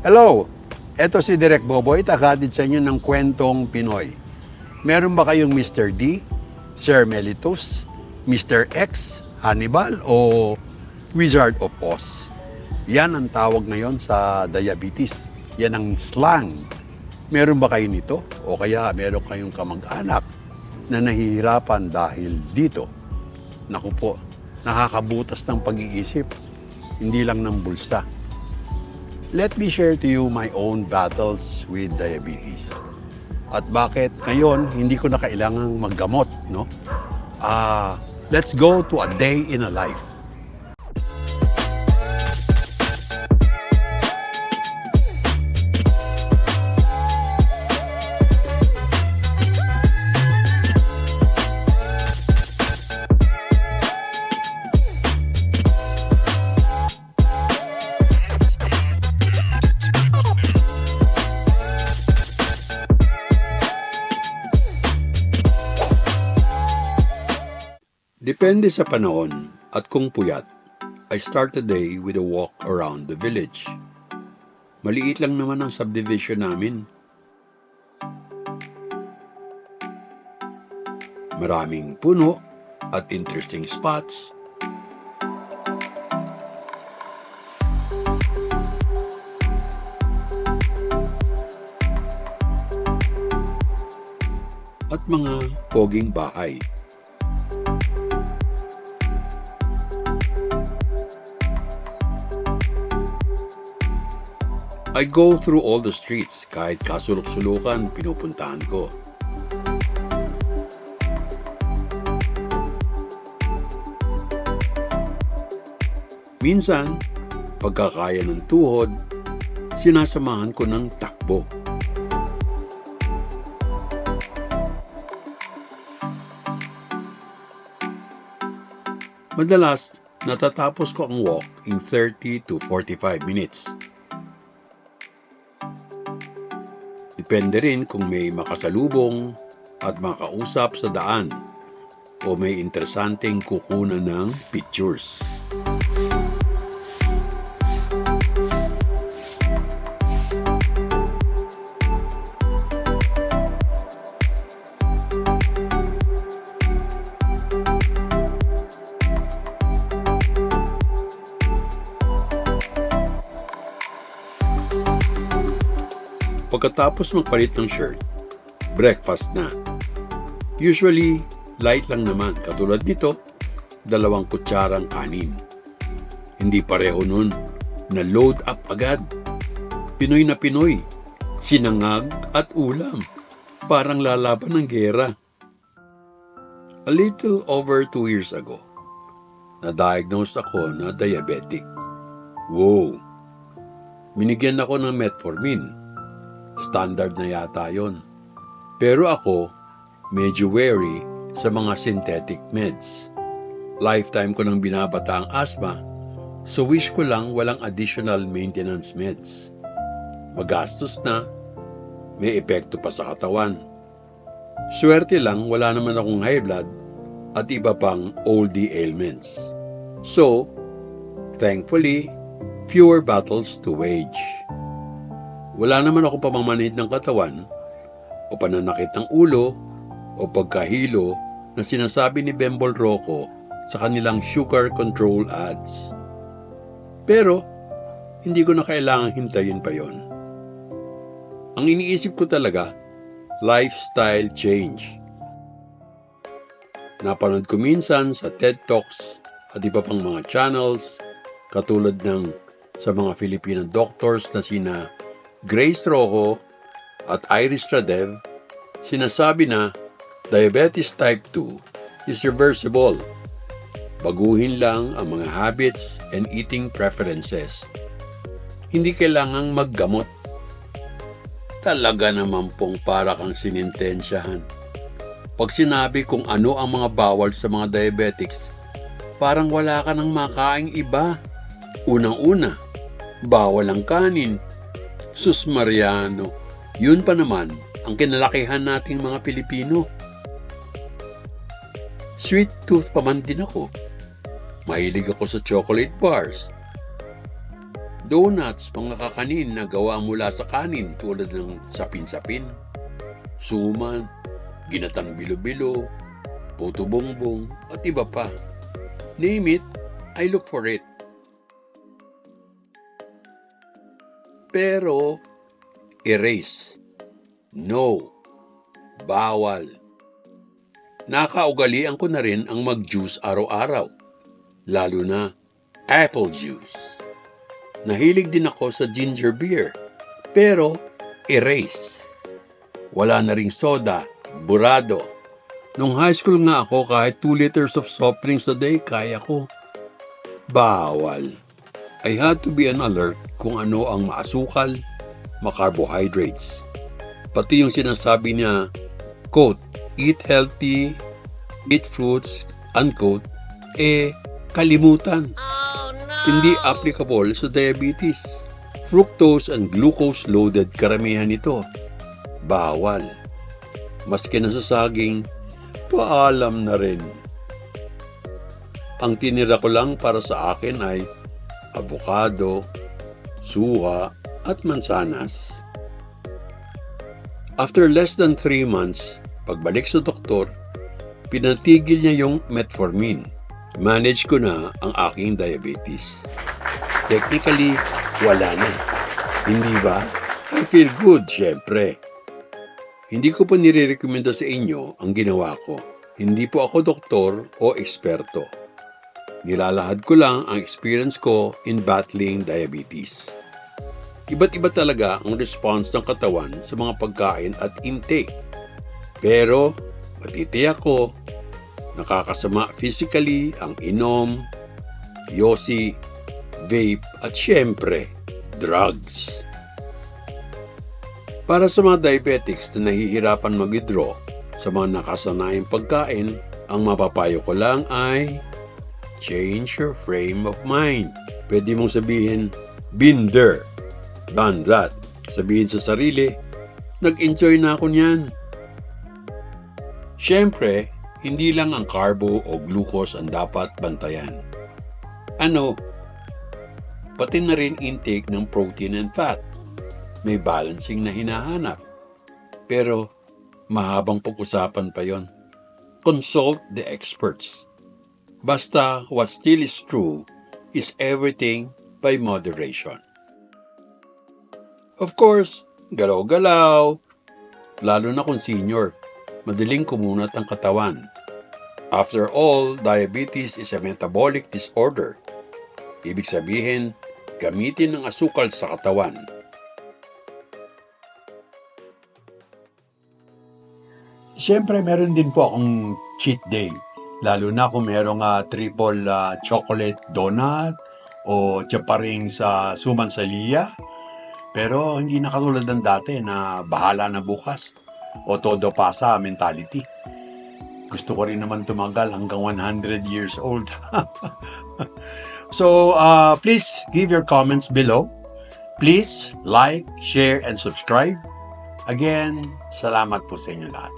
Hello! Eto si Direk Boboy, tagatid sa inyo ng kwentong Pinoy. Meron ba kayong Mr. D, Sir Melitus, Mr. X, Hannibal, o Wizard of Oz? Yan ang tawag ngayon sa diabetes. Yan ang slang. Meron ba kayo nito? O kaya meron kayong kamag-anak na nahihirapan dahil dito? Naku po, nakakabutas ng pag-iisip, hindi lang ng bulsa. Let me share to you my own battles with diabetes. At bakit ngayon hindi ko na kailangang maggamot, no? Let's go to a day in a life. Depende sa panahon at kung puyat, I start the day with a walk around the village. Maliit lang naman ang subdivision namin. Maraming puno at interesting spots. At mga poging bahay. I go through all the streets, kahit kasulok-sulukan, pinupuntahan ko. Minsan, pagkakaya ng tuhod, sinasamahan ko ng takbo. Madalas, natatapos ko ang walk in 30 to 45 minutes. Depende rin kung may makasalubong at makausap sa daan o may interesanteng kukunan ng pictures. Pagkatapos magpalit ng shirt, breakfast na. Usually, light lang naman. Katulad nito, 2 kutsarang kanin. Hindi pareho nun, na load up agad. Pinoy na Pinoy, sinangag at ulam. Parang lalaban ng gera. A little over 2 years ago, na-diagnose ako na diabetic. Wow! Binigyan ako ng metformin. Standard na yata yon. Pero ako, medyo wary sa mga synthetic meds. Lifetime ko nang binabata ang asthma, so wish ko lang walang additional maintenance meds. Magastos na, may epekto pa sa katawan. Swerte lang wala naman akong high blood at iba pang oldie ailments. So, thankfully, fewer battles to wage. Wala naman ako pamamanid ng katawan o pananakit ng ulo o pagkahilo na sinasabi ni Bembol Rocco sa kanilang sugar control ads. Pero, hindi ko na kailangang hintayin pa yon. Ang iniisip ko talaga, lifestyle change. Napanood ko minsan sa TED Talks at iba pang mga channels katulad ng sa mga Filipino doctors na sina Grace Rocco at Iris Radev, sinasabi na diabetes type 2 is reversible. Baguhin lang ang mga habits and eating preferences. Hindi kailangang maggamot. Talaga naman pong para kang sinintensyahan. Pag sinabi kung ano ang mga bawal sa mga diabetics, parang wala ka nang makaing iba. Unang-una, bawal ang kanin. Sus Mariano, yun pa naman ang kinalakihan nating mga Pilipino. Sweet tooth pa man din ako. Mahilig ako sa chocolate bars. Donuts, mga kakanin na gawa mula sa kanin tulad ng sapin-sapin, suman, ginatang bilo-bilo, puto bongbong, at iba pa. Name it, I look for it. Pero, erase. No. Bawal. Nakaugalian ko na rin ang mag-juice araw-araw. Lalo na apple juice. Nahilig din ako sa ginger beer. Pero, erase. Wala na ring soda, burado. Nung high school nga ako, kahit 2 liters of soft drinks a day, kaya ko. Bawal. I had to be on alert kung ano ang maasukal, makarbohydrates. Pati yung sinasabi niya, quote, eat healthy, eat fruits, unquote, kalimutan. Hindi applicable sa diabetes. Fructose and glucose-loaded karamihan nito. Bawal. Maski na sa saging, paalam na rin. Ang tinira ko lang para sa akin ay avocado, suha, at mansanas. After less than 3 months, pagbalik sa doktor, pinatigil niya yung metformin. Manage ko na ang aking diabetes. Technically, wala na. Hindi ba? I feel good, syempre. Hindi ko pa nire-recommenda sa inyo ang ginawa ko. Hindi po ako doktor o eksperto. Nilalahad ko lang ang experience ko in battling diabetes. Iba't iba talaga ang response ng katawan sa mga pagkain at intake. Pero, matitiyak ko, nakakasama physically ang inom, yosi, vape, at syempre, drugs. Para sa mga diabetics na nahihirapan mag-withdraw sa mga nakasanayang pagkain, ang mapapayo ko lang ay change your frame of mind. Pwede mong sabihin, been there, done that. Sabihin sa sarili, nag-enjoy na ako niyan. Syempre, hindi lang ang carbo o glucose ang dapat bantayan. Pati na rin intake ng protein and fat. May balancing na hinahanap. Pero, mahabang pag-usapan pa yon. Consult the experts. Basta, what still is true is everything by moderation. Of course, galaw-galaw. Lalo na kung senior, madaling kumunat ang katawan. After all, diabetes is a metabolic disorder. Ibig sabihin, gamitin ng asukal sa katawan. Siyempre, meron din po akong cheat day. Lalo na kung merong triple chocolate donut o chaparing sa sumansalia. Pero hindi na katulad ng dati na bahala na bukas o todo pasa mentality. Gusto ko rin naman tumagal hanggang 100 years old. So, please give your comments below. Please like, share, and subscribe. Again, salamat po sa inyo lahat.